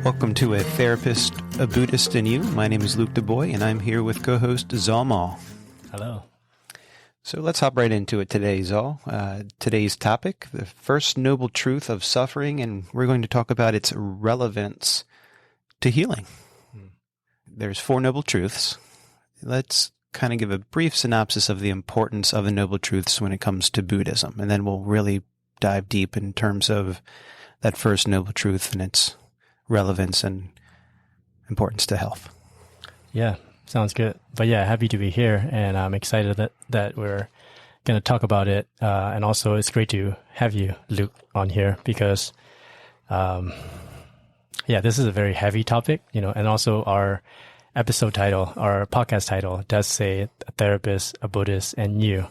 Welcome to A Therapist, a Buddhist, and You. My name is Luke Du Bois, and I'm here with co-host Zaw Maw. Hello. So let's hop right into it today, Zaw. Today's topic, the first noble truth of suffering, and we're going to talk about its relevance to healing. There's four noble truths. Let's kind of give a brief synopsis of the importance of the noble truths when it comes to Buddhism, and then we'll really dive deep in terms of that first noble truth and its relevance and importance to health. Yeah, sounds good. But yeah, happy to be here, and I'm excited that we're going to talk about it. And also, it's great to have you, Luke, on here because, this is a very heavy topic, and also our episode title, our podcast title, does say a therapist, a Buddhist, and you.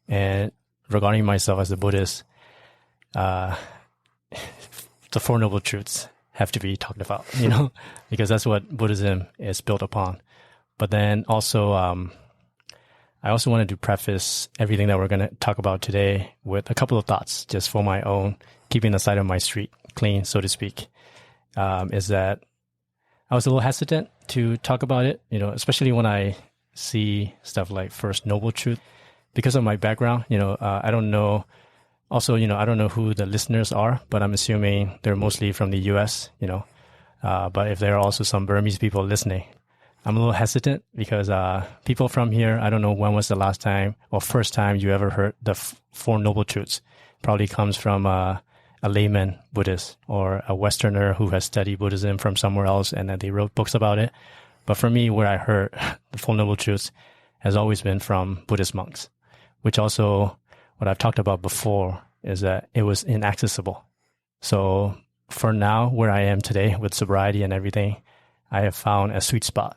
And regarding myself as a Buddhist, the Four Noble Truths have to be talked about, because that's what Buddhism is built upon. But then also, I also wanted to preface everything that we're going to talk about today with a couple of thoughts, just for my own, keeping the side of my street clean, so to speak, is that I was a little hesitant to talk about it, especially when I see stuff like First Noble Truth. Because of my background, I don't know. Also, I don't know who the listeners are, but I'm assuming they're mostly from the U.S., but if there are also some Burmese people listening, I'm a little hesitant because people from here, I don't know when was the last time or first time you ever heard the Four Noble Truths. Probably comes from a layman Buddhist or a Westerner who has studied Buddhism from somewhere else and then they wrote books about it. But for me, where I heard the Four Noble Truths has always been from Buddhist monks, which also what I've talked about before is that it was inaccessible. So for now, where I am today with sobriety and everything, I have found a sweet spot.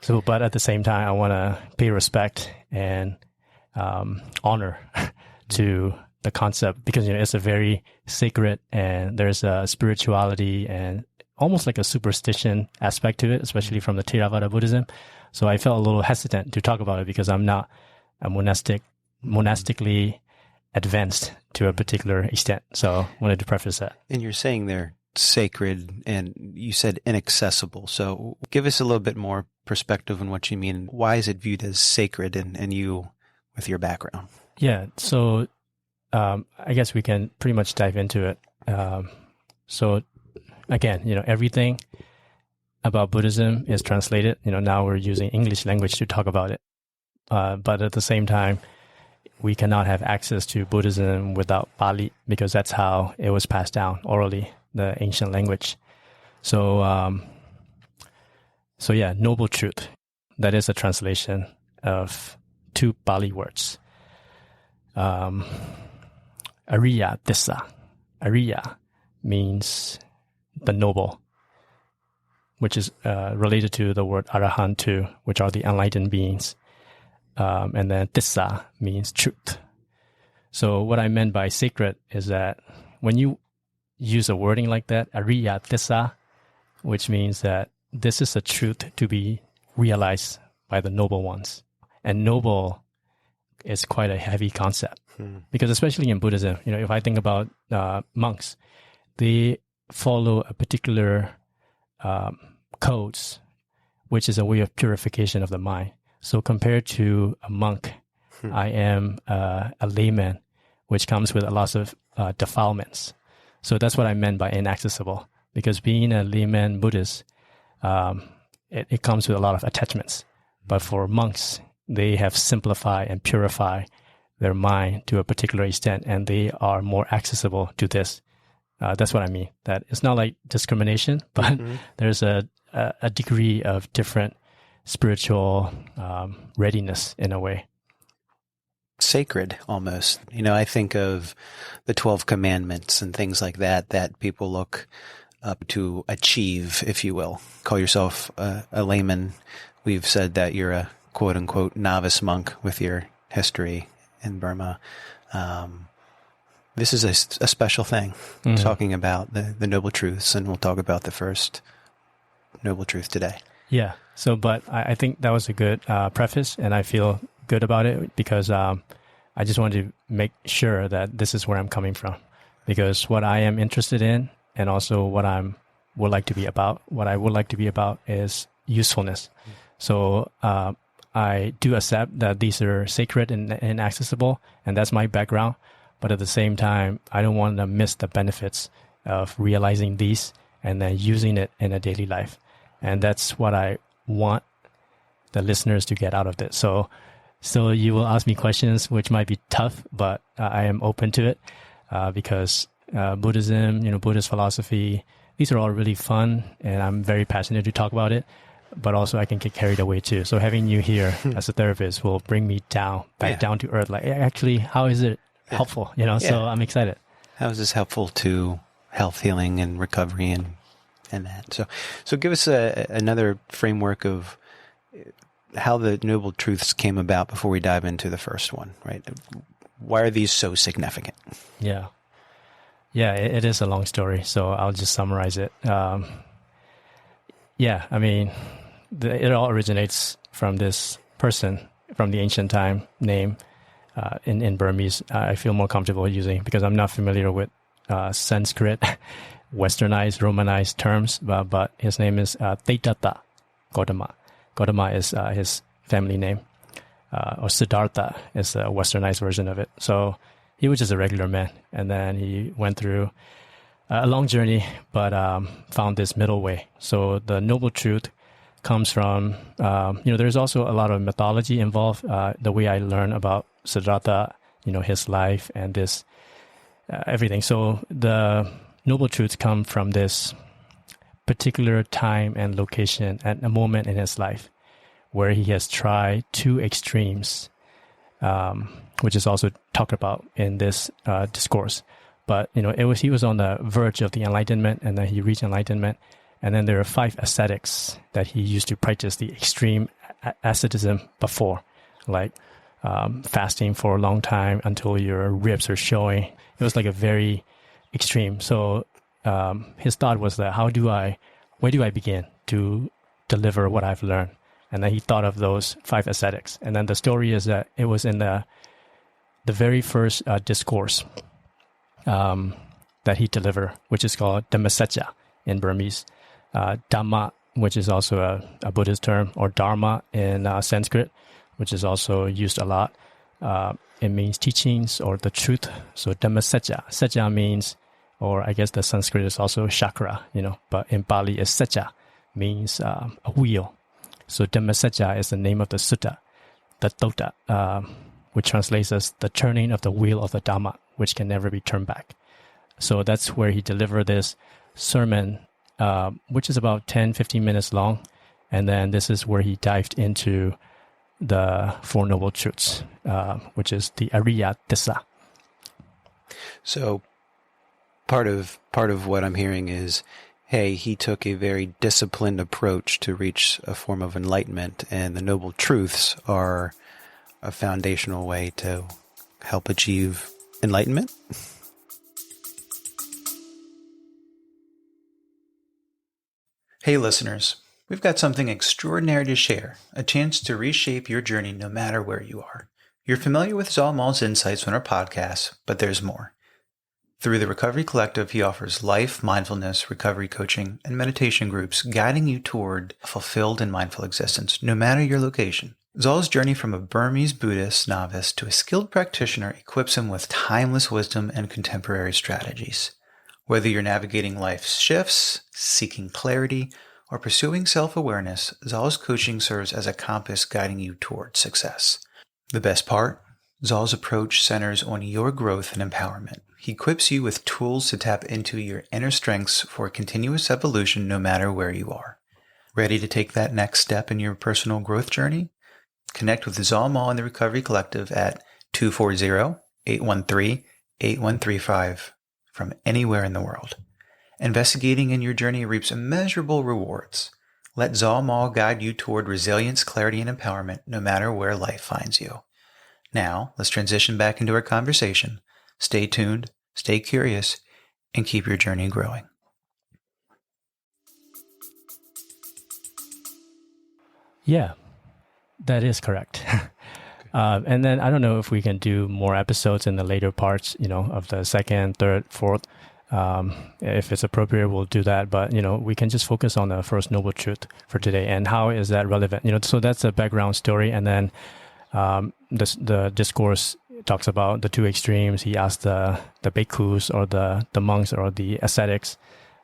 So, but at the same time, I want to pay respect and honor to the concept because, it's a very sacred and there's a spirituality and almost like a superstition aspect to it, especially from the Theravada Buddhism. So I felt a little hesitant to talk about it because I'm not a monastically advanced to a particular extent. So I wanted to preface that. And you're saying they're sacred and you said inaccessible. So give us a little bit more perspective on what you mean. Why is it viewed as sacred and you with your background? Yeah. So I guess we can pretty much dive into it. So again, everything about Buddhism is translated. Now we're using English language to talk about it. But at the same time, we cannot have access to Buddhism without Pali because that's how it was passed down orally, the ancient language. So, noble truth. That is a translation of two Pali words. Ariya Dissa. Ariya means the noble, which is related to the word Arahantu, which are the enlightened beings. And then Dissa means truth. So what I meant by sacred is that when you use a wording like that, Ariya Dissa, which means that this is a truth to be realized by the noble ones. And noble is quite a heavy concept. Because especially in Buddhism, if I think about monks, they follow a particular codes, which is a way of purification of the mind. So compared to a monk, I am a layman, which comes with a lot of defilements. So that's what I meant by inaccessible, because being a layman Buddhist, it comes with a lot of attachments. But for monks, they have simplified and purified their mind to a particular extent, and they are more accessible to this. That's what I mean. That it's not like discrimination, but there's a degree of different spiritual readiness in a way. Sacred, almost. I think of the 12 commandments and things like that people look up to achieve, if you will. Call yourself a layman. We've said that you're a quote-unquote novice monk with your history in Burma. This is a special thing, talking about the noble truths, and we'll talk about the first noble truth today. Yeah. So, but I think that was a good preface, and I feel good about it because I just wanted to make sure that this is where I'm coming from. Because what I am interested in, and also what I'm would like to be about. What I would like to be about is usefulness. So I do accept that these are sacred and inaccessible, and that's my background. But at the same time, I don't want to miss the benefits of realizing these and then using it in a daily life. And that's what I want the listeners to get out of this. So you will ask me questions which might be tough, but I am open to it because Buddhism, Buddhist philosophy, these are all really fun, and I'm very passionate to talk about it. But also I can get carried away too. So having you here as a therapist will bring me down to earth. Like, actually, how is it helpful? So I'm excited. How is this helpful to health, healing, and recovery and that? So give us another framework of how the Noble Truths came about before we dive into the first one, right? Why are these so significant? Yeah, it is a long story, so I'll just summarize it. It all originates from this person from the ancient time name in Burmese. I feel more comfortable using because I'm not familiar with Sanskrit, westernized, romanized terms, but his name is Theravada Gautama. Gautama is his family name, or Siddhartha is a westernized version of it. So he was just a regular man, and then he went through a long journey, but found this middle way. So the Noble Truth comes from, there's also a lot of mythology involved. The way I learn about Siddhartha, his life and this, everything. So the Noble Truths come from this particular time and location at a moment in his life where he has tried two extremes, which is also talked about in this discourse. But, he was on the verge of the enlightenment, and then he reached enlightenment. And then there are 5 ascetics that he used to practice the extreme asceticism before, like fasting for a long time until your ribs are showing. It was like a very extreme. So his thought was that where do I begin to deliver what I've learned? And then he thought of those 5 ascetics. And then the story is that it was in the very first discourse that he delivered, which is called Dhammasacca in Burmese. Dhamma, which is also a Buddhist term, or Dharma in Sanskrit, which is also used a lot. It means teachings or the truth. So Dhammasacca. Sacca means, or I guess the Sanskrit is also chakra, but in Pali is Sacca, means a wheel. So Dhammasacca is the name of the sutta, the Tota, which translates as the turning of the wheel of the Dhamma, which can never be turned back. So that's where he delivered this sermon, which is about 10, 15 minutes long. And then this is where he dived into the Four Noble Truths, which is the Ariya Dissa. So part of what I'm hearing is, hey, he took a very disciplined approach to reach a form of enlightenment, and the Noble Truths are a foundational way to help achieve enlightenment. Hey listeners, we've got something extraordinary to share, a chance to reshape your journey no matter where you are. You're familiar with Zaw Maw's insights on our podcast, but there's more. Through the Recovery Collective, he offers life, mindfulness, recovery coaching, and meditation groups guiding you toward a fulfilled and mindful existence, no matter your location. Zaw's journey from a Burmese Buddhist novice to a skilled practitioner equips him with timeless wisdom and contemporary strategies. Whether you're navigating life's shifts, seeking clarity, or pursuing self-awareness, Zaw's coaching serves as a compass guiding you toward success. The best part? Zaw's approach centers on your growth and empowerment. He equips you with tools to tap into your inner strengths for continuous evolution no matter where you are. Ready to take that next step in your personal growth journey? Connect with Zaw Maw and the Recovery Collective at 240-813-8135 from anywhere in the world. Investigating in your journey reaps immeasurable rewards. Let Zaw Maw guide you toward resilience, clarity, and empowerment no matter where life finds you. Now, let's transition back into our conversation. Stay tuned, stay curious, and keep your journey growing. Yeah, that is correct. And then I don't know if we can do more episodes in the later parts, of the second, third, fourth. If it's appropriate, we'll do that. But, we can just focus on the first noble truth for today. And how is that relevant? So that's a background story. And then the discourse talks about the two extremes. He asked the bhikkhus or the monks or the ascetics,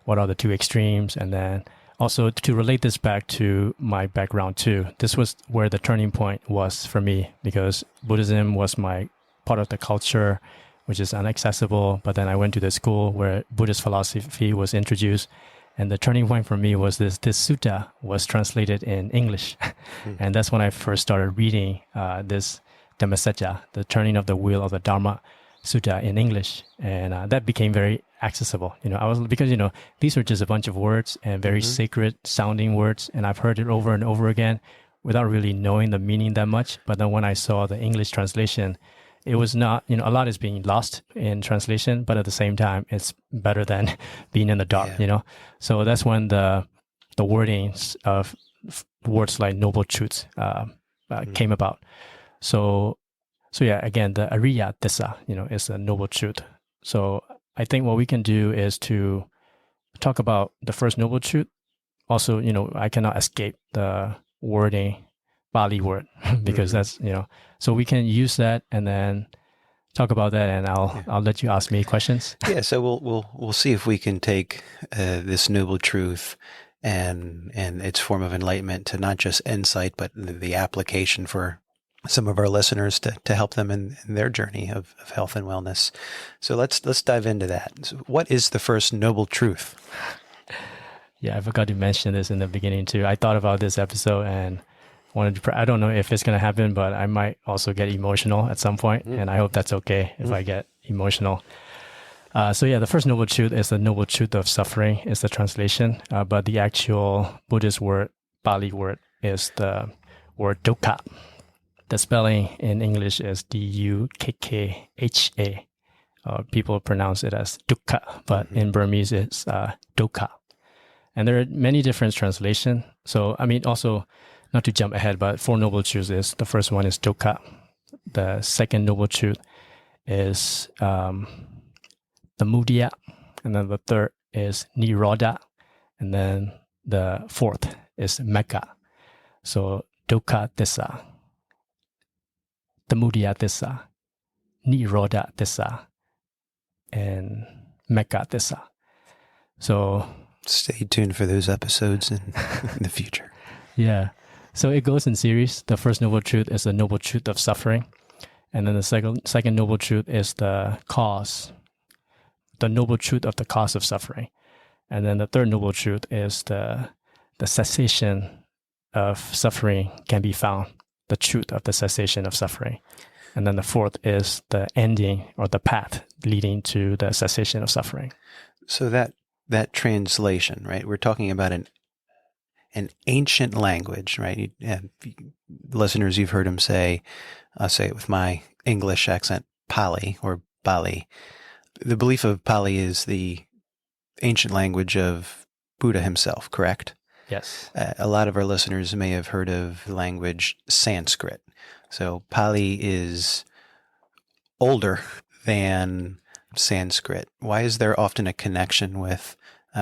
what are the two extremes? And then also to relate this back to my background too, this was where the turning point was for me, because Buddhism was my part of the culture, which is inaccessible. But then I went to the school where Buddhist philosophy was introduced. And the turning point for me was this sutta was translated in English. And that's when I first started reading this Dhammasacca, the turning of the wheel of the Dharma Sutta in English. And that became very accessible. Because these are just a bunch of words and very sacred sounding words. And I've heard it over and over again without really knowing the meaning that much. But then when I saw the English translation, it was not, a lot is being lost in translation, but at the same time, it's better than being in the dark, So that's when the wordings of words like noble truths came about. So yeah, again, the Ariya Dissa, is a noble truth. So I think what we can do is to talk about the first noble truth. Also, I cannot escape the wording, Pali word, because that's, so we can use that and then talk about that, and I'll let you ask me questions. Yeah, so we'll see if we can take this noble truth and its form of enlightenment to not just insight, but the application for some of our listeners to help them in their journey of health and wellness. So let's dive into that. So what is the first noble truth? Yeah, I forgot to mention this in the beginning too. I thought about this episode and I don't know if it's going to happen, but I might also get emotional at some point, and I hope that's okay if I get emotional. So yeah, the first noble truth is the noble truth of suffering is the translation, but the actual Buddhist word, Pali word, is the word dukkha. The spelling in English is Dukkha. People pronounce it as dukkha, but in Burmese it's dukkha. And there are many different translations. So, also, not to jump ahead, but four noble truths is, the first one is dukkha. The second noble truth is the mudaya. And then the third is nirodha. And then the fourth is megga. So dukkha dissa, the mudaya dissa, nirodha dissa, and megga dissa. So stay tuned for those episodes in the future. Yeah. So it goes in series. The first noble truth is the noble truth of suffering. And then the second noble truth is the noble truth of the cause of suffering. And then the third noble truth is the cessation of suffering can be found, the truth of the cessation of suffering. And then the fourth is the ending or the path leading to the cessation of suffering. So that translation, right? We're talking about an ancient language, right? Listeners, you've heard him say, I'll say it with my English accent, Pali or Bali. The belief of Pali is the ancient language of Buddha himself, correct? Yes. A lot of our listeners may have heard of the language Sanskrit. So Pali is older than Sanskrit. Why is there often a connection with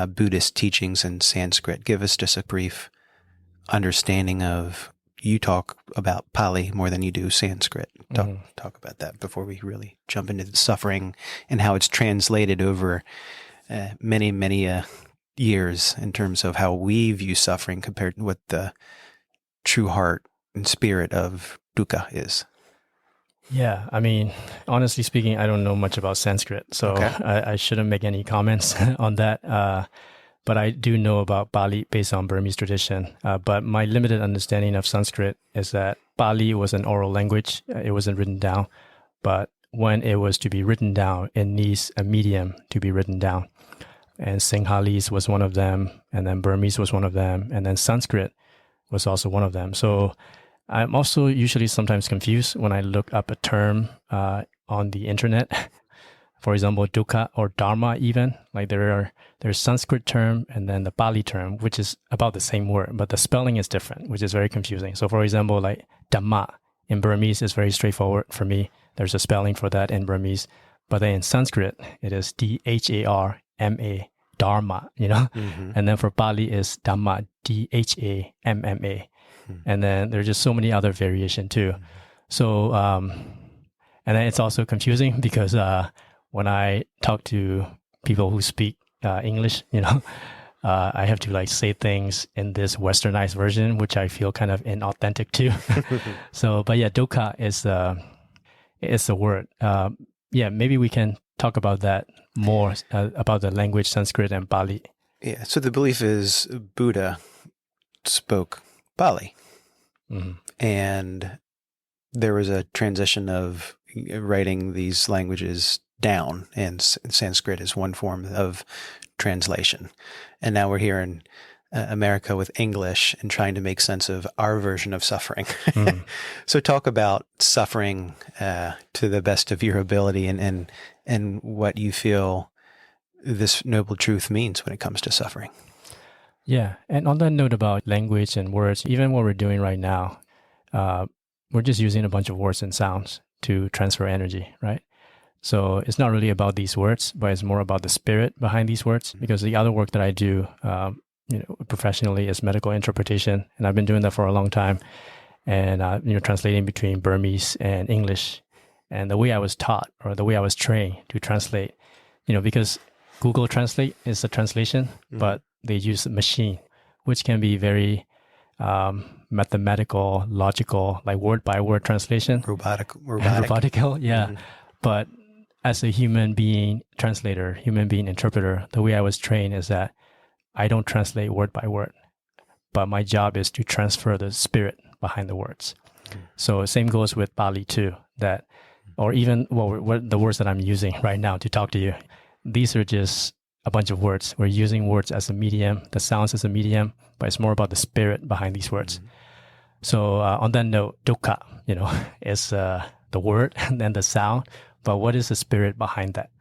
Buddhist teachings in Sanskrit? Give us just a brief understanding of, you talk about Pali more than you do Sanskrit. Talk about that before we really jump into the suffering and how it's translated over many years in terms of how we view suffering compared to what the true heart and spirit of dukkha is. Yeah, honestly speaking, I don't know much about Sanskrit, so okay. I shouldn't make any comments on that. But I do know about Pali based on Burmese tradition. But my limited understanding of Sanskrit is that Pali was an oral language. It wasn't written down. But when it was to be written down, it needs a medium to be written down. And Sinhalese was one of them, and then Burmese was one of them, and then Sanskrit was also one of them. So I'm also usually sometimes confused when I look up a term on the internet. For example, dukkha or dharma even. Like there's Sanskrit term and then the Pali term, which is about the same word, but the spelling is different, which is very confusing. So for example, like dhamma in Burmese is very straightforward for me. There's a spelling for that in Burmese. But then in Sanskrit, it is Dharma. D-H-A-M-M-A, Dharma, and then for Pali is Dhamma, D-H-A-M-M-A. And then there's just so many other variation too. So, and then it's also confusing because when I talk to people who speak English, I have to like say things in this westernized version, which I feel kind of inauthentic too. So, but yeah, dukkha is the word. Maybe we can talk about that more, about the language, Sanskrit and Pali. Yeah. So the belief is Buddha spoke Pali, and there was a transition of writing these languages down, and Sanskrit is one form of translation. And now we're here in America with English and trying to make sense of our version of suffering. So talk about suffering to the best of your ability and what you feel this noble truth means when it comes to suffering. Yeah. And on that note about language and words, even what we're doing right now, we're just using a bunch of words and sounds to transfer energy, right? So it's not really about these words, but it's more about the spirit behind these words. Because the other work that I do, professionally is medical interpretation, and I've been doing that for a long time. And translating between Burmese and English, and the way I was taught or the way I was trained to translate, because Google Translate is a translation, but they use a machine, which can be very mathematical, logical, like word by word translation, robotical, yeah. But as a human being translator, human being interpreter, the way I was trained is that I don't translate word by word, but my job is to transfer the spirit behind the words. So same goes with Pali too, that, or even what the words that I'm using right now to talk to you, these are just a bunch of words. We're using words as a medium, the sounds as a medium, but it's more about the spirit behind these words. So on that note, dukkha, is the word and then the sound, but what is the spirit behind that?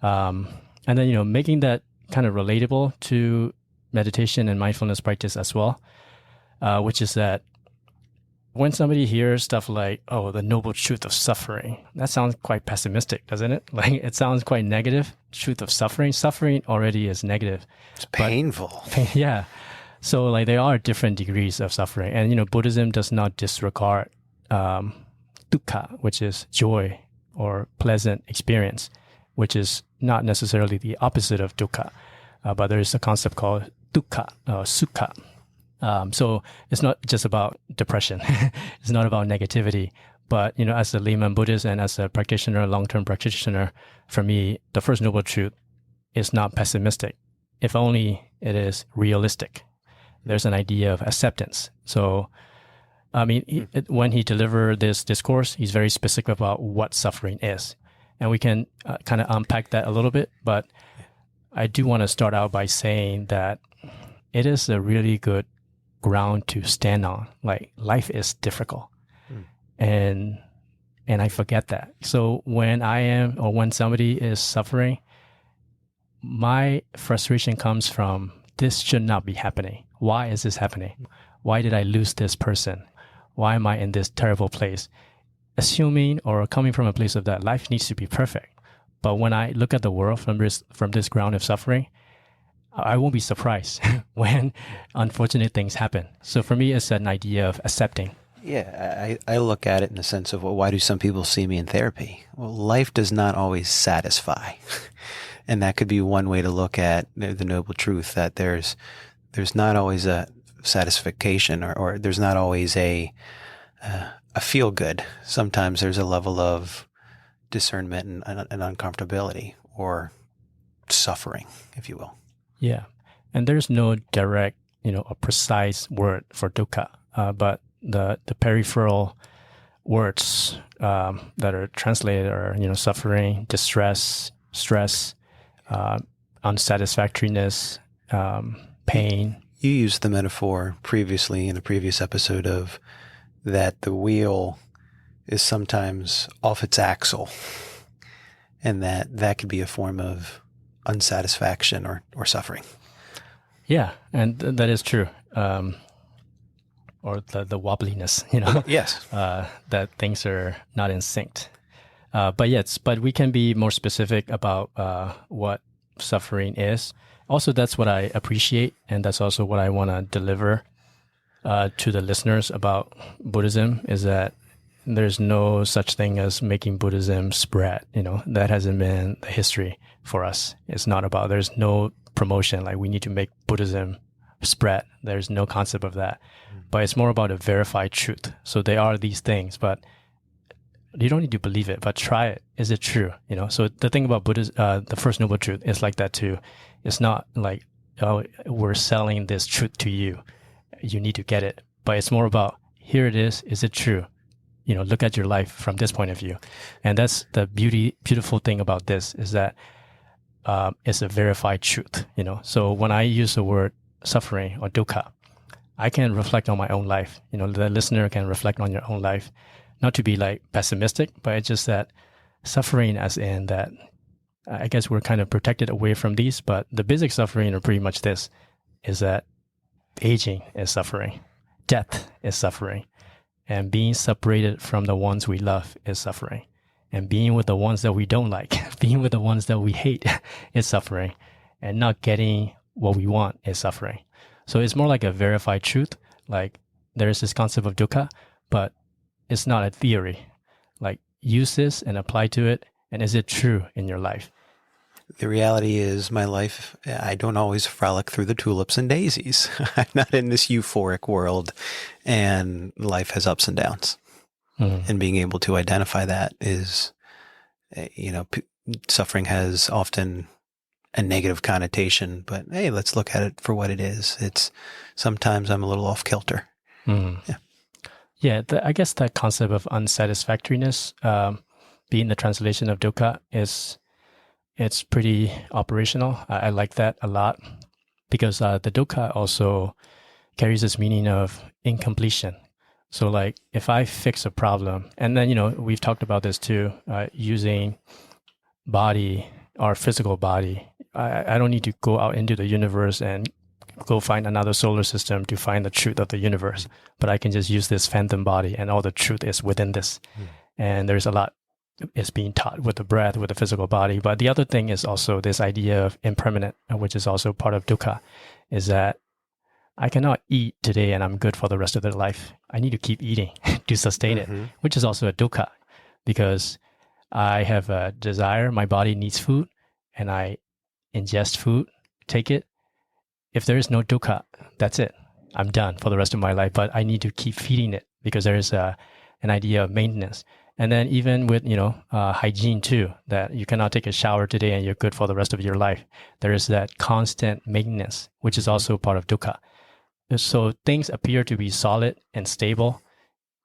And then, making that kind of relatable to meditation and mindfulness practice as well, which is that when somebody hears stuff like, oh, the noble truth of suffering, that sounds quite pessimistic, doesn't it? Like it sounds quite negative. Truth of suffering. Suffering already is negative. It's painful. Yeah. So like there are different degrees of suffering. And, Buddhism does not disregard dukkha, which is joy or pleasant experience, which is not necessarily the opposite of dukkha. But there is a concept called dukkha, sukha. So it's not just about depression. It's not about negativity. But, as a layman Buddhist and as a practitioner, long-term practitioner, for me, the First Noble Truth is not pessimistic. If only it is realistic. There's an idea of acceptance. So, when he delivered this discourse, he's very specific about what suffering is. And we can kind of unpack that a little bit. But I do want to start out by saying that it is a really good ground to stand on. Like life is difficult. And I forget that. So when I am, or when somebody is suffering, my frustration comes from, this should not be happening. Why is this happening? Why did I lose this person? Why am I in this terrible place? Assuming or coming from a place of that, life needs to be perfect. But when I look at the world from this ground of suffering, I won't be surprised when unfortunate things happen. So for me, it's an idea of accepting. Yeah, I look at it in the sense of, well, why do some people see me in therapy? Well, life does not always satisfy. And that could be one way to look at the noble truth, that there's not always a satisfaction or there's not always a feel good. Sometimes there's a level of discernment and uncomfortability or suffering, if you will. Yeah. And there's no direct, a precise word for dukkha, but the peripheral words that are translated are, suffering, distress, stress, unsatisfactoriness, pain. You used the metaphor previously in a previous episode of that the wheel is sometimes off its axle, and that could be a form of unsatisfaction or suffering. Yeah, and that is true. Or the wobbliness, Yes. That things are not in sync. But we can be more specific about what suffering is. Also, that's what I appreciate, and that's also what I want to deliver to the listeners about Buddhism, is that there's no such thing as making Buddhism spread. That hasn't been the history for us. It's not about, there's no promotion, like we need to make Buddhism spread. There's no concept of that. But it's more about a verified truth. So there are these things, but you don't need to believe it, but try it. Is it true? So the thing about Buddhism, the First Noble Truth is like that too. It's not like, oh, we're selling this truth to you. You need to get it. But it's more about, here it is. Is it true? Look at your life from this point of view. And that's the beautiful thing about this, is that it's a verified truth. So when I use the word suffering or dukkha, I can reflect on my own life. The listener can reflect on your own life. Not to be like pessimistic, but it's just that suffering, as in that, I guess we're kind of protected away from these, but the basic suffering are pretty much this, is that aging is suffering, death is suffering, and being separated from the ones we love is suffering, and being with the ones that we don't like, being with the ones that we hate is suffering, and not getting what we want is suffering. So it's more like a verified truth. Like there is this concept of dukkha, but it's not a theory. Like use this and apply to it. And is it true in your life? The reality is my life, I don't always frolic through the tulips and daisies. I'm not in this euphoric world, and life has ups and downs. And being able to identify that is, suffering has often a negative connotation, but hey, let's look at it for what it is. It's sometimes I'm a little off kilter. Yeah, I guess that concept of unsatisfactoriness, being the translation of dukkha, it's pretty operational. I like that a lot, because the dukkha also carries this meaning of incompletion. So like if I fix a problem, and then, we've talked about this too, using body, our physical body. I don't need to go out into the universe and go find another solar system to find the truth of the universe, but I can just use this phantom body, and all the truth is within this. And there's a lot is being taught with the breath, with the physical body. But the other thing is also this idea of impermanent, which is also part of dukkha, is that I cannot eat today and I'm good for the rest of their life. I need to keep eating to sustain it, which is also a dukkha, because I have a desire, my body needs food, and I ingest food, take it. If there is no dukkha, that's it. I'm done for the rest of my life, but I need to keep feeding it, because there is an idea of maintenance. And then even with, hygiene too, that you cannot take a shower today and you're good for the rest of your life. There is that constant maintenance, which is also part of dukkha. So things appear to be solid and stable,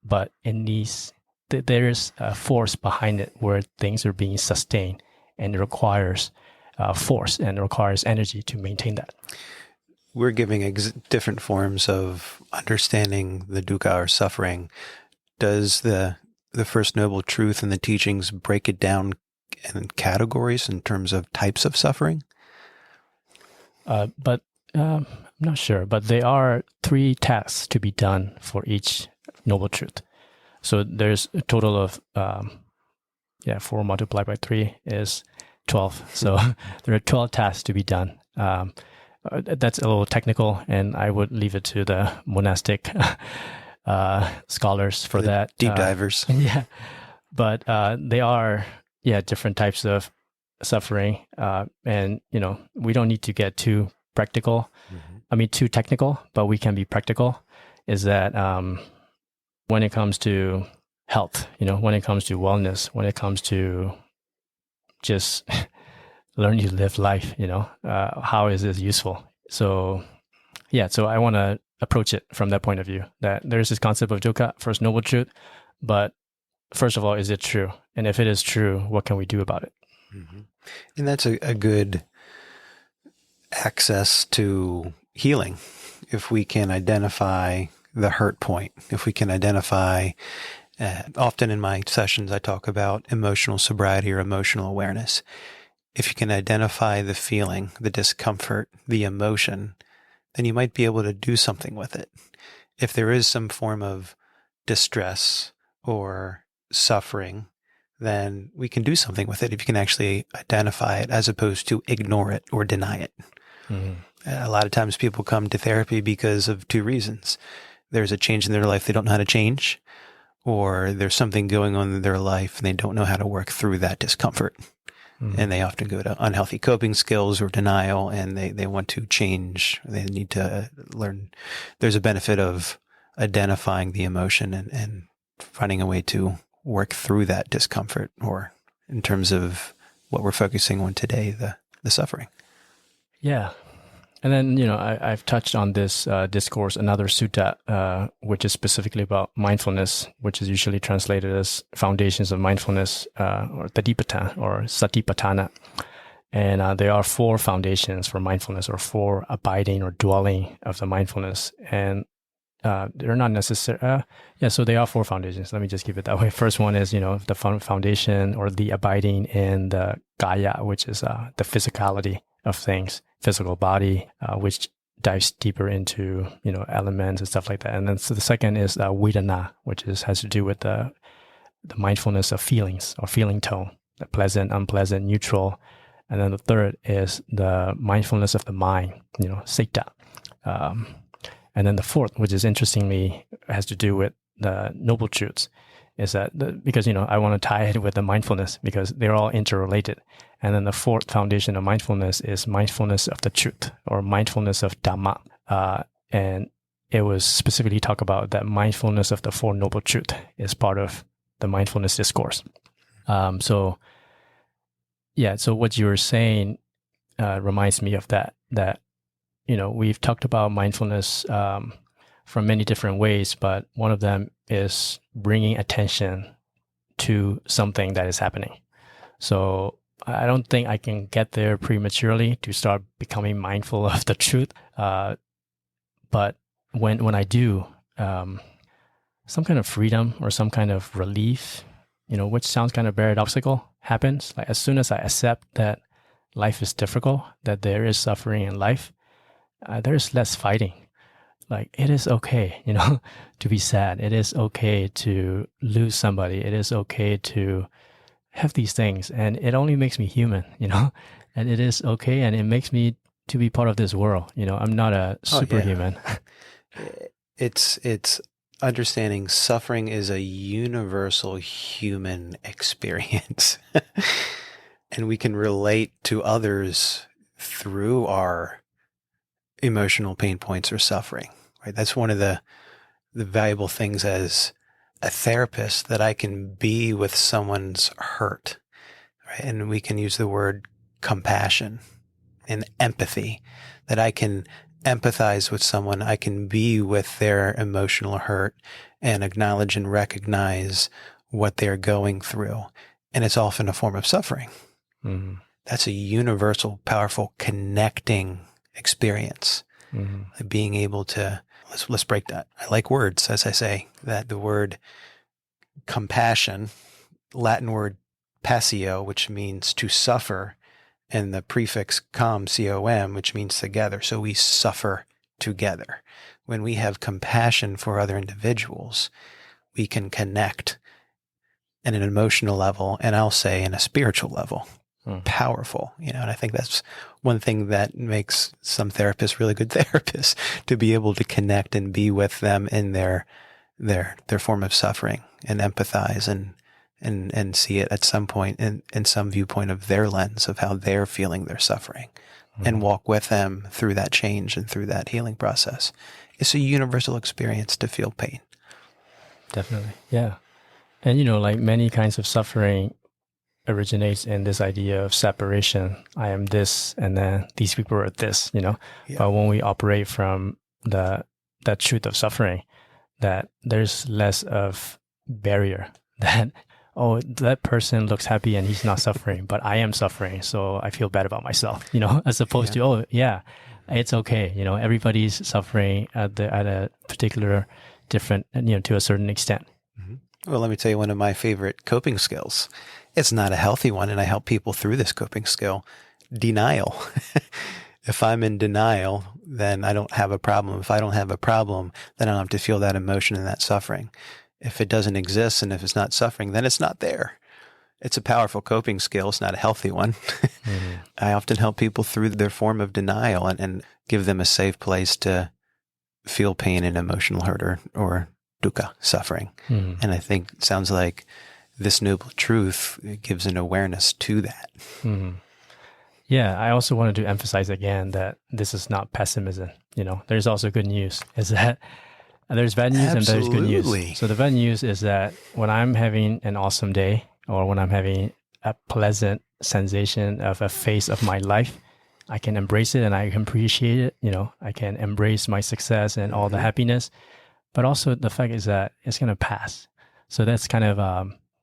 but there is a force behind it where things are being sustained, and it requires force and it requires energy to maintain that. We're giving different forms of understanding the dukkha or suffering. Does the First Noble Truth and the teachings break it down in categories in terms of types of suffering? But I'm not sure. But there are 3 tasks to be done for each Noble Truth. So there's a total of 4 multiplied by 3 is 12. So there are 12 tasks to be done. That's a little technical, and I would leave it to the monastic scholars for that. Deep divers. Yeah. But they are, different types of suffering. And, we don't need to get too practical. Too technical, but we can be practical. Is that when it comes to health, when it comes to wellness, when it comes to just learning to live life, how is this useful? So I want to approach it from that point of view, that there's this concept of dukkha, First Noble Truth, but first of all, is it true? And if it is true, what can we do about it? And that's a good access to healing. If we can identify the hurt point, if we can identify, often in my sessions, I talk about emotional sobriety or emotional awareness. If you can identify the feeling, the discomfort, the emotion, then you might be able to do something with it. If there is some form of distress or suffering then we can do something with it if you can actually identify it as opposed to ignore it or deny it. Mm-hmm. A lot of times people come to therapy because of two reasons. There's a change in their life they don't know how to change, or there's something going on in their life and they don't know how to work through that discomfort. Mm-hmm. And they often go to unhealthy coping skills or denial, and they want to change. They need to learn. There's a benefit of identifying the emotion and finding a way to work through that discomfort, or in terms of what we're focusing on today, the suffering. Yeah. And then, I've touched on this discourse, another sutta, which is specifically about mindfulness, which is usually translated as foundations of mindfulness, or Tadipata or Satipatthana. And there are 4 foundations for mindfulness, or 4 abiding or dwelling of the mindfulness. And they're not necessary. So they are 4 foundations. Let me just keep it that way. First one is, the foundation or the abiding in the kaya, which is the physicality of things, physical body, which dives deeper into, elements and stuff like that. And then so the second is vedana, which has to do with the mindfulness of feelings or feeling tone, the pleasant, unpleasant, neutral. And then the third is the mindfulness of the mind, citta. And then the fourth, which is interestingly has to do with the noble truths, is that because, I want to tie it with the mindfulness because they're all interrelated. And then the fourth foundation of mindfulness is mindfulness of the truth, or mindfulness of Dhamma. And it was specifically talk about that mindfulness of the 4 noble truths is part of the mindfulness discourse. So what you were saying reminds me of that we've talked about mindfulness from many different ways, but one of them is bringing attention to something that is happening. So I don't think I can get there prematurely to start becoming mindful of the truth. But when I do, some kind of freedom or some kind of relief, which sounds kind of paradoxical, happens. Like as soon as I accept that life is difficult, that there is suffering in life, there's less fighting. Like it is okay, to be sad. It is okay to lose somebody. It is okay to have these things, and it only makes me human, and it is okay, and it makes me to be part of this world. I'm not a superhuman. It's understanding suffering is a universal human experience, and we can relate to others through our emotional pain points or suffering, right? That's one of the valuable things as a therapist, that I can be with someone's hurt, right? And we can use the word compassion and empathy, that I can empathize with someone. I can be with their emotional hurt and acknowledge and recognize what they're going through. And it's often a form of suffering. Mm-hmm. That's a universal, powerful, connecting experience. Mm-hmm. Like being able to, let's break that. I like words, as I say, that the word compassion, Latin word passio, which means to suffer, and the prefix com, C-O-M, which means together. So we suffer together. When we have compassion for other individuals, we can connect at an emotional level, and I'll say in a spiritual level. Powerful, and I think that's one thing that makes some therapists really good therapists, to be able to connect and be with them in their form of suffering and empathize and see it at some point in some viewpoint of their lens of how they're feeling their suffering, and walk with them through that change and through that healing process. It's a universal experience to feel pain. Definitely. Yeah. And, like many kinds of suffering originates in this idea of separation. I am this, and then these people are this, Yeah. But when we operate from that truth of suffering, that there's less of barrier, that, that person looks happy and he's not suffering, but I am suffering, so I feel bad about myself, as opposed to, it's okay. Everybody's suffering at a particular different, to a certain extent. Mm-hmm. Well, let me tell you one of my favorite coping skills. It's not a healthy one, and I help people through this coping skill: denial. If I'm in denial, then I don't have a problem. If I don't have a problem, then I don't have to feel that emotion and that suffering. If it doesn't exist and if it's not suffering, then it's not there. It's a powerful coping skill. It's not a healthy one. I often help people through their form of denial and give them a safe place to feel pain and emotional hurt or dukkha, suffering. And I think it sounds like this noble truth gives an awareness to that. Yeah, I also wanted to emphasize again that this is not pessimism. There's also good news, is that there's bad news and there's good news. So the bad news is that when I'm having an awesome day, or when I'm having a pleasant sensation of a phase of my life, I can embrace it and I can appreciate it. I can embrace my success and all the happiness. But also the fact is that it's going to pass. So that's kind of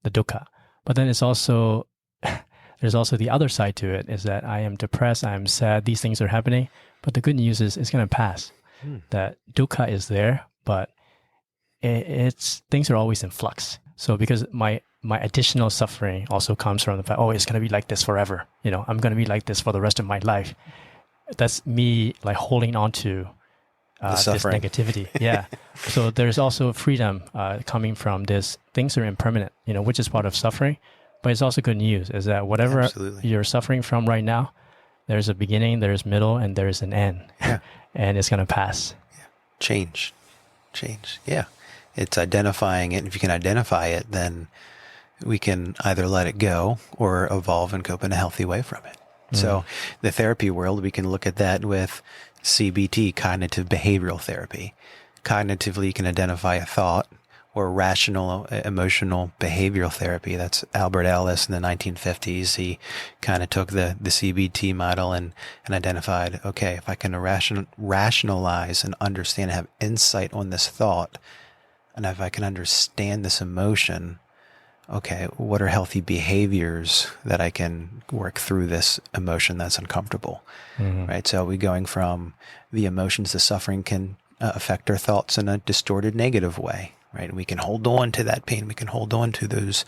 the dukkha. But then it's also, there's also the other side to it, is that I am depressed, I am sad, these things are happening. But the good news is it's going to pass. That dukkha is there, but things are always in flux. So because my additional suffering also comes from the fact, it's going to be like this forever. I'm going to be like this for the rest of my life. That's me like holding on to this negativity. Yeah. So there's also freedom coming from this. Things are impermanent, which is part of suffering. But it's also good news, is that whatever you're suffering from right now, there's a beginning, there's middle, and there's an end. Yeah. And it's going to pass. Yeah. Change. Yeah. It's identifying it. And if you can identify it, then we can either let it go or evolve and cope in a healthy way from it. So the therapy world, we can look at that with CBT, cognitive behavioral therapy. Cognitively, you can identify a thought, or rational emotional behavioral therapy. That's Albert Ellis in the 1950s. He kind of took the CBT model and identified, okay, if I can rationalize and understand, have insight on this thought, and if I can understand this emotion, okay, what are healthy behaviors that I can work through this emotion that's uncomfortable, right? So we're going from the emotions, the suffering can affect our thoughts in a distorted negative way, right? We can hold on to that pain. We can hold on to those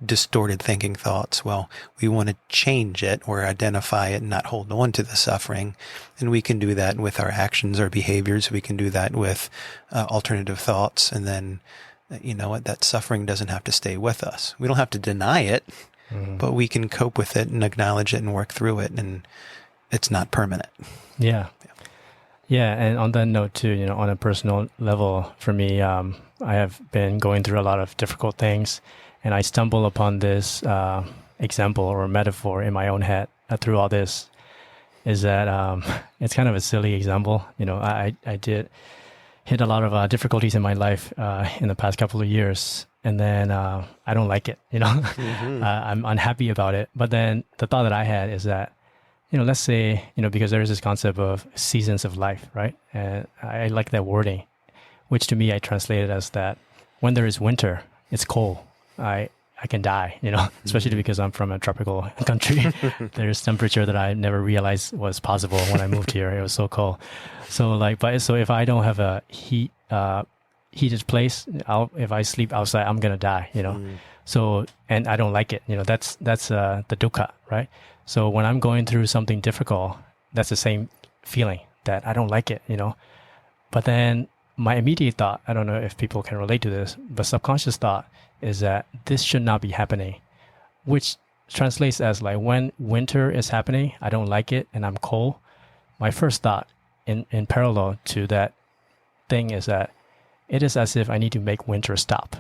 distorted thinking thoughts. Well, we want to change it or identify it and not hold on to the suffering. And we can do that with our actions, our behaviors. We can do that with alternative thoughts. And then, you know what, that suffering doesn't have to stay with us. We don't have to deny it, but we can cope with it and acknowledge it and work through it. And it's not permanent. Yeah. And on that note too, on a personal level, for me, I have been going through a lot of difficult things, and I stumble upon this example or metaphor in my own head through all this, is that it's kind of a silly example. I did hit a lot of difficulties in my life in the past couple of years, and then I don't like it. I'm unhappy about it. But then the thought that I had is that, let's say, because there is this concept of seasons of life, right? And I like that wording, which to me I translated as that when there is winter, it's cold. I can die, especially because I'm from a tropical country. There's temperature that I never realized was possible when I moved here. It was so cold. So if I don't have a heated place, if I sleep outside, I'm going to die, So, and I don't like it, that's the dukkha, right? So when I'm going through something difficult, that's the same feeling that I don't like it, But then my immediate thought, I don't know if people can relate to this, but subconscious thought is that this should not be happening, which translates as like when winter is happening, I don't like it and I'm cold. My first thought in parallel to that thing is that it is as if I need to make winter stop,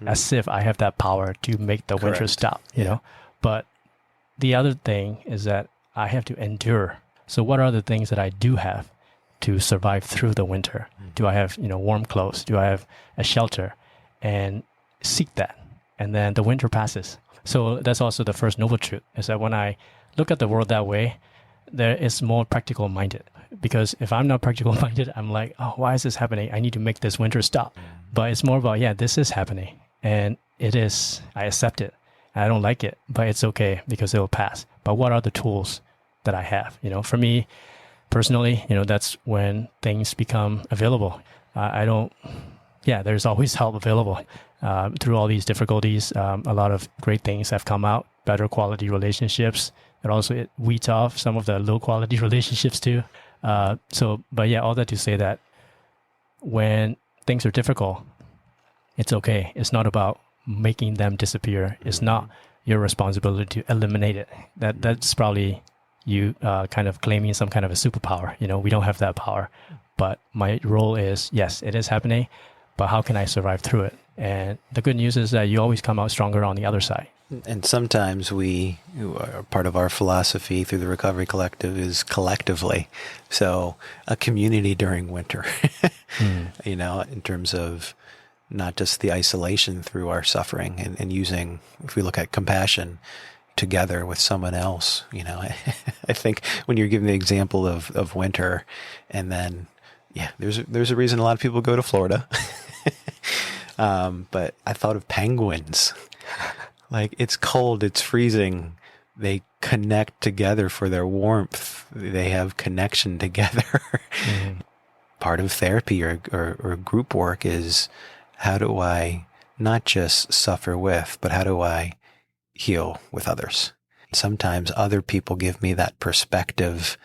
as if I have that power to make the winter stop, But the other thing is that I have to endure. So what are the things that I do have to survive through the winter? Do I have, warm clothes? Do I have a shelter? And seek that. And then the winter passes. So that's also the first noble truth, is that when I look at the world that way, there is more practical minded. Because if I'm not practical minded, I'm like, oh, why is this happening? I need to make this winter stop. But it's more about, this is happening. And it is, I accept it. I don't like it, but it's okay because it will pass. But what are the tools that I have? For me personally, that's when things become available. There's always help available. Through all these difficulties, a lot of great things have come out, better quality relationships. And also it weeds off some of the low quality relationships too. All that to say that when things are difficult, it's okay. It's not about making them disappear. It's not, your responsibility to eliminate it. That's probably you kind of claiming some kind of a superpower. We don't have that power. But my role is, yes, it is happening, but how can I survive through it? And the good news is that you always come out stronger on the other side. And sometimes part of our philosophy through the Recovery Collective is collectively. So a community during winter, in terms of not just the isolation through our suffering and using, if we look at compassion together with someone else, I think when you're giving the example of winter, and then, there's a reason a lot of people go to Florida. But I thought of penguins. Like, it's cold, it's freezing. They connect together for their warmth. They have connection together. Part of therapy or group work is, how do I not just suffer with, but how do I heal with others? Sometimes other people give me that perspective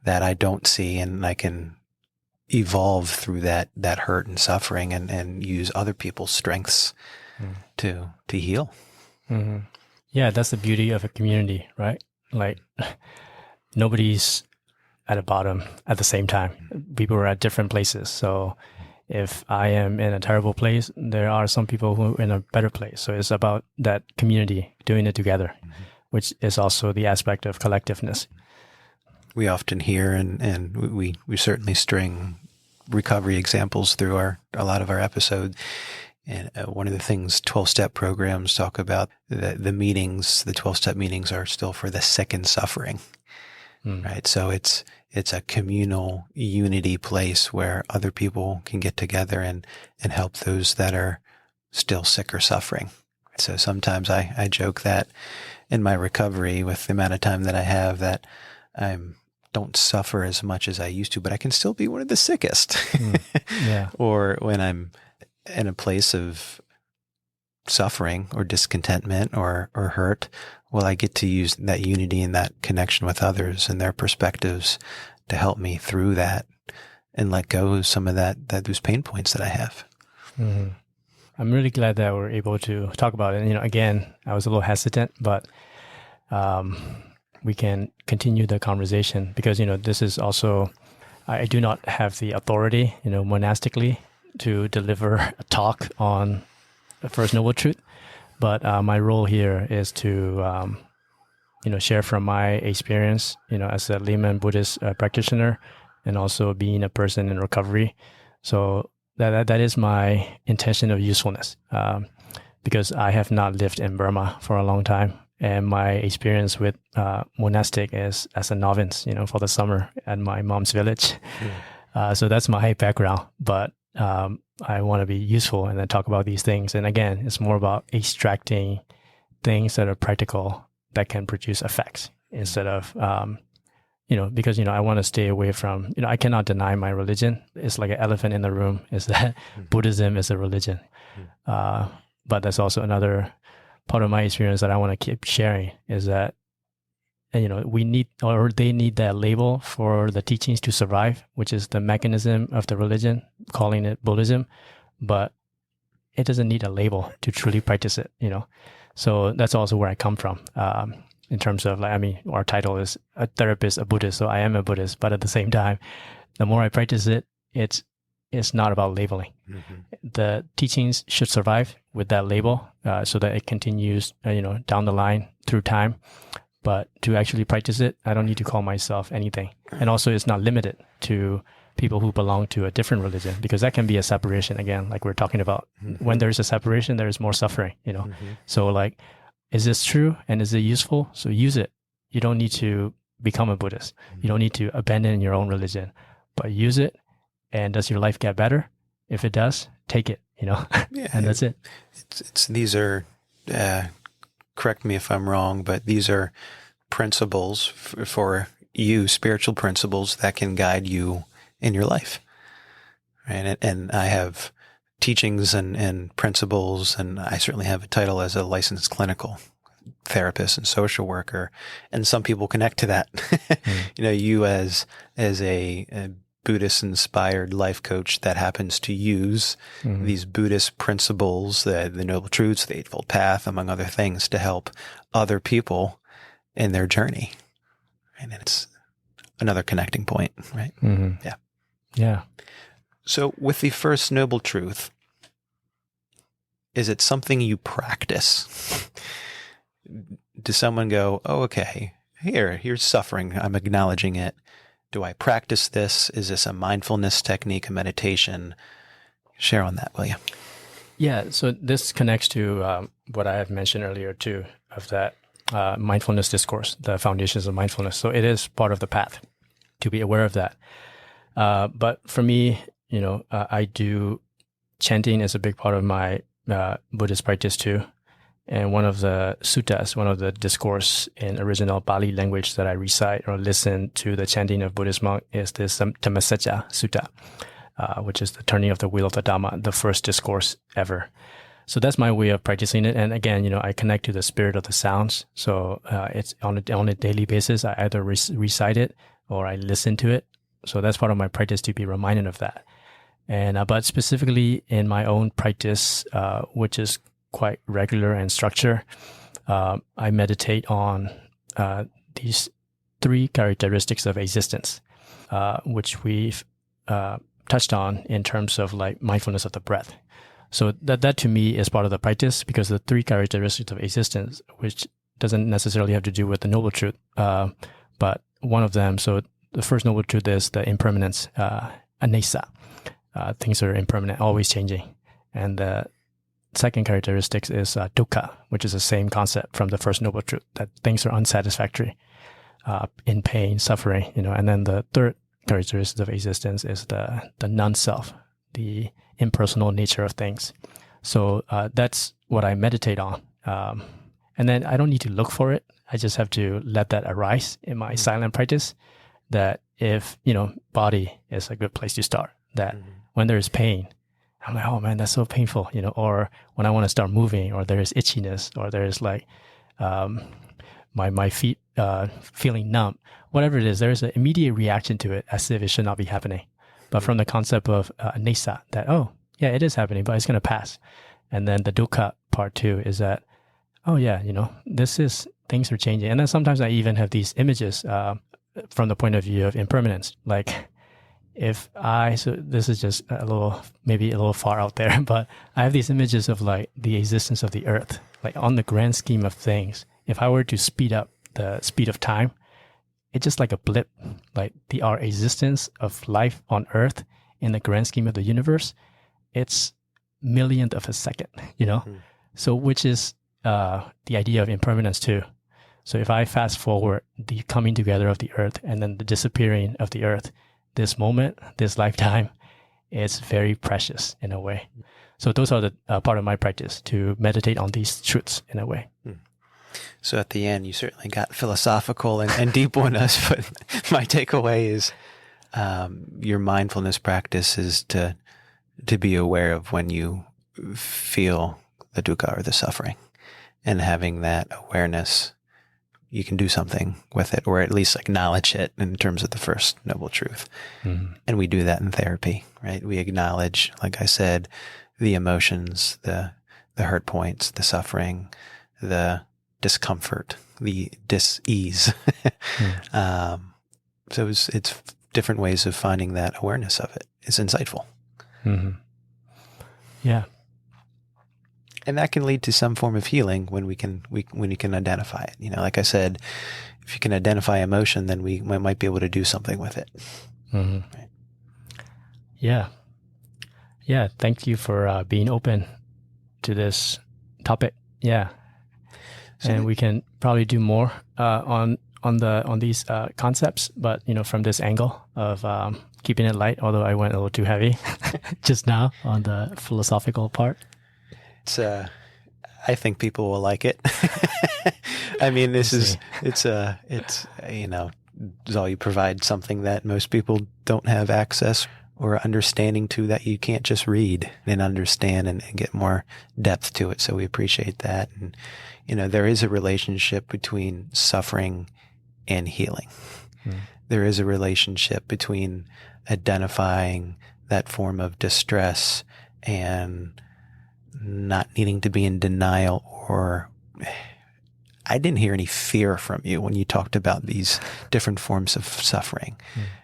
that I don't see, and I can evolve through that hurt and suffering and use other people's strengths to heal. Mm-hmm. Yeah, that's the beauty of a community, right? Like, nobody's at the bottom at the same time. People are at different places. So if I am in a terrible place, there are some people who are in a better place. So it's about that community doing it together, which is also the aspect of collectiveness. We often hear, and we certainly string recovery examples through a lot of our episodes. And one of the things 12-step programs talk about, the meetings, the 12-step meetings are still for the sick and suffering, right? So it's a communal unity place where other people can get together and help those that are still sick or suffering. So sometimes I joke that in my recovery, with the amount of time that I have, that I don't suffer as much as I used to, but I can still be one of the sickest. Or when I'm in a place of suffering or discontentment or hurt, well, I get to use that unity and that connection with others and their perspectives to help me through that and let go of some of those pain points that I have. Mm-hmm. I'm really glad that we're able to talk about it. And, again, I was a little hesitant, but we can continue the conversation because, this is also, I do not have the authority, monastically, to deliver a talk on the First Noble Truth. But my role here is to, share from my experience, as a layman Buddhist practitioner, and also being a person in recovery. So that is my intention of usefulness, because I have not lived in Burma for a long time. And my experience with monastic is as a novice, for the summer at my mom's village. So that's my background. But I want to be useful and then talk about these things. And again, it's more about extracting things that are practical that can produce effects instead of, because, I want to stay away from, I cannot deny my religion. It's like an elephant in the room, is that Buddhism is a religion. But that's also another part of my experience that I want to keep sharing, is that, we need, or they need that label for the teachings to survive, which is the mechanism of the religion, calling it Buddhism, but it doesn't need a label to truly practice it, So that's also where I come from, in terms of, our title is a therapist, a Buddhist, so I am a Buddhist, but at the same time, the more I practice it, it's not about labeling. The teachings should survive with that label, so that it continues, down the line through time. But to actually practice it, I don't need to call myself anything. And also, it's not limited to people who belong to a different religion, because that can be a separation again, like we're talking about. When there's a separation, there's more suffering, So like, is this true and is it useful? So use it. You don't need to become a Buddhist. You don't need to abandon your own religion, but use it. And does your life get better? If it does, take it, and that's it. These are, correct me if I'm wrong, but these are principles for you, spiritual principles that can guide you in your life. Right? And I have teachings and principles, and I certainly have a title as a licensed clinical therapist and social worker. And some people connect to that. You as a Buddhist-inspired life coach that happens to use these Buddhist principles, the Noble Truths, the Eightfold Path, among other things, to help other people in their journey. And it's another connecting point, right? Mm-hmm. Yeah. Yeah. So with the First Noble Truth, is it something you practice? Does someone go, oh, okay, here's suffering. I'm acknowledging it. Do I practice this? Is this a mindfulness technique, a meditation? Share on that, will you? Yeah. So this connects to what I have mentioned earlier too, of that mindfulness discourse, the foundations of mindfulness. So it is part of the path to be aware of that. But for me, I do chanting is a big part of my Buddhist practice too. And one of the suttas, one of the discourse in original Pali language that I recite or listen to the chanting of Buddhist monk is this Dhammasacca Sutta, which is the turning of the wheel of the Dhamma, the first discourse ever. So that's my way of practicing it. And again, I connect to the spirit of the sounds. So it's on a daily basis. I either recite it or I listen to it. So that's part of my practice to be reminded of that. And but specifically in my own practice, which is quite regular and structured, I meditate on these three characteristics of existence, which we've touched on in terms of like mindfulness of the breath. So that to me is part of the practice, because the three characteristics of existence, which doesn't necessarily have to do with the Noble Truth, but one of them. So the first Noble Truth is the impermanence, anicca. Things are impermanent, always changing. And the second characteristic is dukkha, which is the same concept from the first Noble Truth, that things are unsatisfactory, in pain, suffering, and then the third characteristic of existence is the non-self, the impersonal nature of things. So that's what I meditate on. And then I don't need to look for it. I just have to let that arise in my silent practice, that if, body is a good place to start, that when there's pain, I'm like, oh man, that's so painful, or when I want to start moving, or there's itchiness, or there's like my feet feeling numb, whatever it is, there's an immediate reaction to it as if it should not be happening. But from the concept of anicca, that, oh, yeah, it is happening, but it's going to pass. And then the dukkha part too is that, oh yeah, things are changing. And then sometimes I even have these images from the point of view of impermanence, like, so this is just maybe a little far out there, but I have these images of like the existence of the earth, like on the grand scheme of things. If I were to speed up the speed of time, it's just like a blip, like our existence of life on earth in the grand scheme of the universe, it's millionth of a second, So which is the idea of impermanence too. So if I fast forward the coming together of the earth and then the disappearing of the earth, this moment, this lifetime, is very precious in a way. So those are the part of my practice, to meditate on these truths in a way. So at the end, you certainly got philosophical and deep on us, but my takeaway is your mindfulness practice is to be aware of when you feel the dukkha or the suffering, and having that awareness, you can do something with it, or at least acknowledge it in terms of the First Noble Truth. And we do that in therapy, right? We acknowledge, like I said, the emotions, the hurt points, the suffering, the discomfort, the dis-ease. So it's different ways of finding that awareness of it. It's insightful. Yeah. And that can lead to some form of healing when when you can identify it. Like I said, if you can identify emotion, then we might be able to do something with it. Right? Yeah. Yeah. Thank you for being open to this topic. Yeah. And we can probably do more on these concepts, but from this angle of keeping it light. Although I went a little too heavy just now on the philosophical part. I think people will like it. I mean, Zaw, you provide something that most people don't have access or understanding to, that you can't just read and understand and get more depth to it. So we appreciate that. And, there is a relationship between suffering and healing. There is a relationship between identifying that form of distress and not needing to be in denial. Or I didn't hear any fear from you when you talked about these different forms of suffering.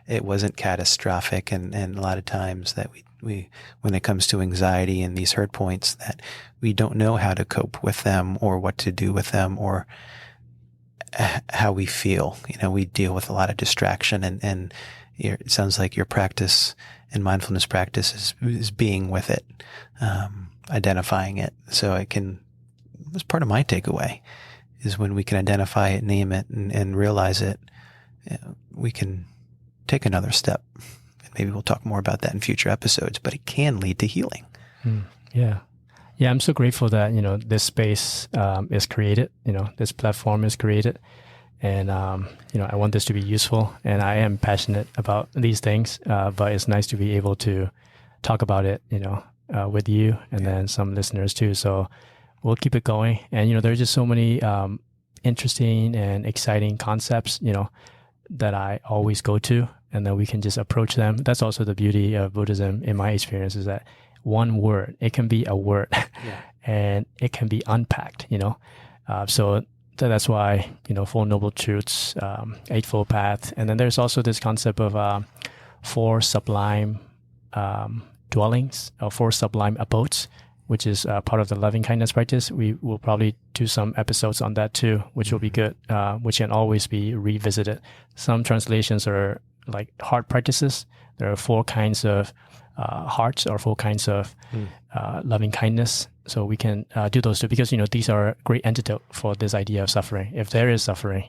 It wasn't catastrophic. And a lot of times that we, when it comes to anxiety and these hurt points, that we don't know how to cope with them or what to do with them or how we feel. We deal with a lot of distraction, and it sounds like your practice and mindfulness practice is being with it, identifying it. So that's part of my takeaway, is when we can identify it, name it, and realize it, we can take another step. And maybe we'll talk more about that in future episodes, but it can lead to healing. Yeah. Yeah, I'm so grateful that, this space is created, this platform is created. And, I want this to be useful. And I am passionate about these things, but it's nice to be able to talk about it, with you and then some listeners too. So we'll keep it going. And, there's just so many interesting and exciting concepts, that I always go to, and then we can just approach them. That's also the beauty of Buddhism, in my experience, is that one word, it can be a word and it can be unpacked, so that's why, Four Noble Truths, Eightfold Path. And then there's also this concept of four sublime dwellings, or four sublime abodes, which is part of the loving kindness practice. We will probably do some episodes on that too, which will be good, which can always be revisited. Some translations are like heart practices. There are four kinds of hearts, or four kinds of loving kindness. So we can do those too, because, these are a great antidote for this idea of suffering. If there is suffering,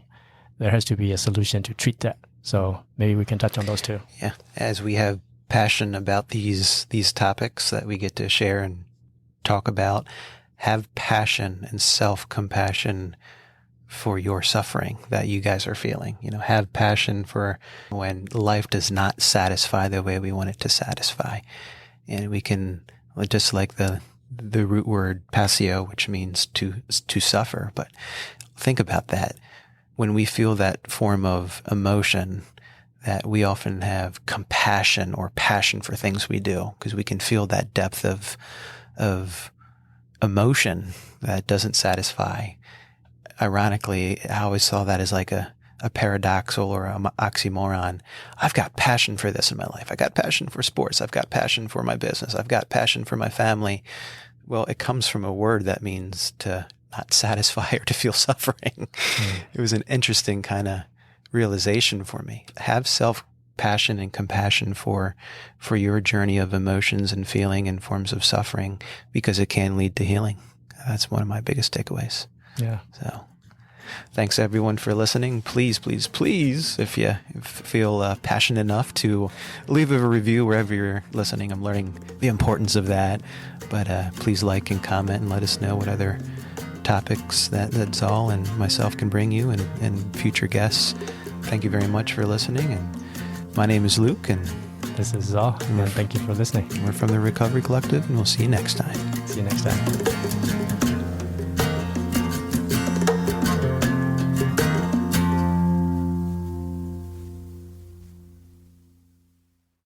there has to be a solution to treat that. So maybe we can touch on those too. Yeah. As we have passion about these topics that we get to share and talk about, have passion and self-compassion for your suffering that you guys are feeling. Have passion for when life does not satisfy the way we want it to satisfy. And we can, just like the root word passio, which means to suffer. But think about that. When we feel that form of emotion, that we often have compassion or passion for things we do, because we can feel that depth of emotion that doesn't satisfy. Ironically, I always saw that as like a paradoxal or an oxymoron. I've got passion for this in my life. I got passion for sports. I've got passion for my business. I've got passion for my family. Well, it comes from a word that means to not satisfy or to feel suffering. It was an interesting kind of realization for me. Have self-passion and compassion for your journey of emotions and feeling and forms of suffering, because it can lead to healing. That's one of my biggest takeaways. Yeah. So thanks everyone for listening. Please, please, please, if you feel passionate enough to leave a review wherever you're listening. I'm learning the importance of that. But please like and comment and let us know what other topics that Zaw and myself can bring you, and future guests. Thank you very much for listening. And my name is Luke, and this is Zaw, and thank you for listening. We're from the Recovery Collective, and we'll see you next time. See you next time.